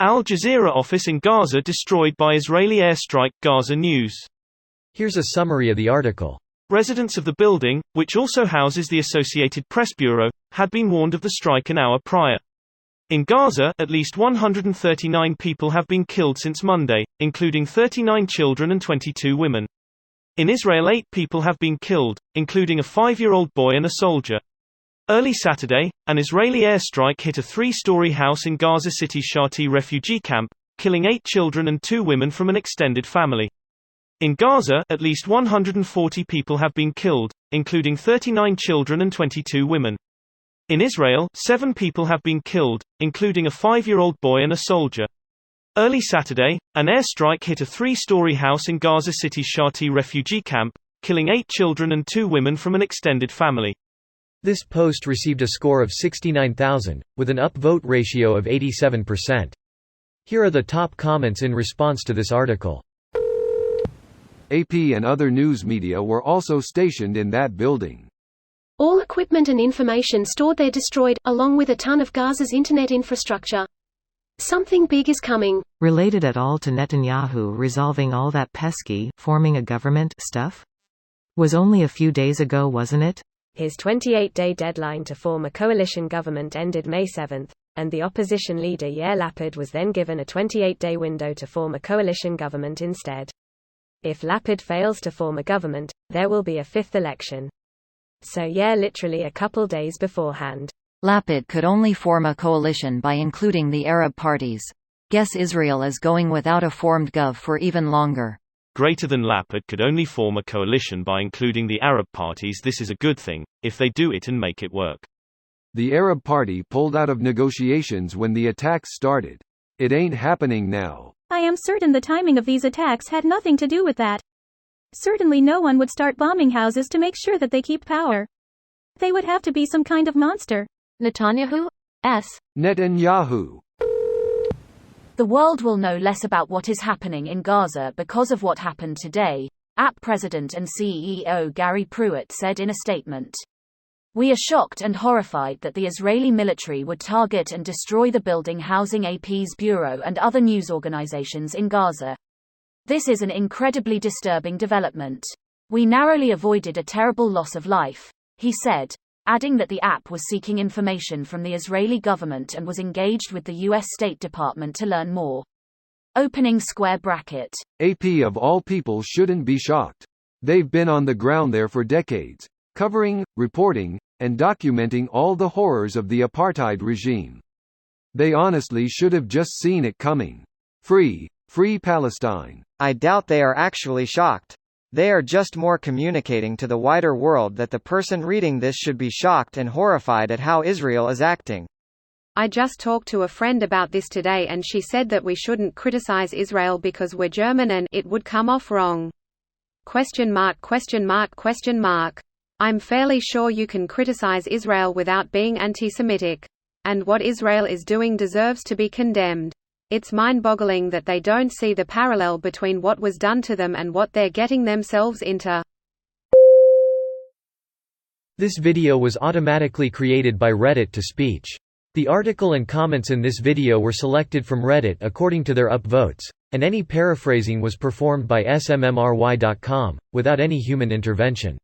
Al Jazeera office in Gaza destroyed by Israeli airstrike. Gaza News. Here's a summary of the article. Residents of the building, which also houses the Associated Press Bureau, had been warned of the strike an hour prior. In Gaza, at least 139 people have been killed since Monday, including 39 children and 22 women. In Israel, 8 people have been killed, including a 5-year-old boy and a soldier. Early Saturday, an Israeli airstrike hit a 3-story house in Gaza City's Shati refugee camp, killing 8 children and 2 women from an extended family. In Gaza, at least 140 people have been killed, including 39 children and 22 women. In Israel, 7 people have been killed, including a 5-year-old boy and a soldier. Early Saturday, an airstrike hit a 3-story house in Gaza City's Shati refugee camp, killing 8 children and 2 women from an extended family. This post received a score of 69,000, with an upvote ratio of 87%. Here are the top comments in response to this article. AP and other news media were also stationed in that building. All equipment and information stored there destroyed, along with a ton of Gaza's internet infrastructure. Something big is coming. Related at all to Netanyahu resolving all that pesky, forming a government stuff? Was only a few days ago, wasn't it? His 28-day deadline to form a coalition government ended May 7, and the opposition leader Yair Lapid was then given a 28-day window to form a coalition government instead. If Lapid fails to form a government, there will be a 5th election. So Yair literally a couple days beforehand. Lapid could only form a coalition by including the Arab parties. Guess Israel is going without a formed gov for even longer. Greater than Lapid could only form a coalition by including the Arab parties. This is a good thing, if they do it and make it work. The Arab Party pulled out of negotiations when the attacks started. It ain't happening now. I am certain the timing of these attacks had nothing to do with that. Certainly no one would start bombing houses to make sure that they keep power. They would have to be some kind of monster. Netanyahu? Netanyahu. The world will know less about what is happening in Gaza because of what happened today, AP President and CEO Gary Pruitt said in a statement. We are shocked and horrified that the Israeli military would target and destroy the building housing AP's bureau and other news organizations in Gaza. This is an incredibly disturbing development. We narrowly avoided a terrible loss of life, he said, adding that the AP was seeking information from the Israeli government and was engaged with the U.S. State Department to learn more. Opening square bracket. AP of all people shouldn't be shocked. They've been on the ground there for decades, covering, reporting, and documenting all the horrors of the apartheid regime. They honestly should have just seen it coming. Free Palestine. I doubt they are actually shocked. They are just more communicating to the wider world that the person reading this should be shocked and horrified at how Israel is acting. I just talked to a friend about this today and she said that we shouldn't criticize Israel because we're German and it would come off wrong. ? I'm fairly sure you can criticize Israel without being anti-Semitic. And what Israel is doing deserves to be condemned. It's mind-boggling that they don't see the parallel between what was done to them and what they're getting themselves into. This video was automatically created by Reddit to speech. The article and comments in this video were selected from Reddit according to their upvotes, and any paraphrasing was performed by smmry.com, without any human intervention.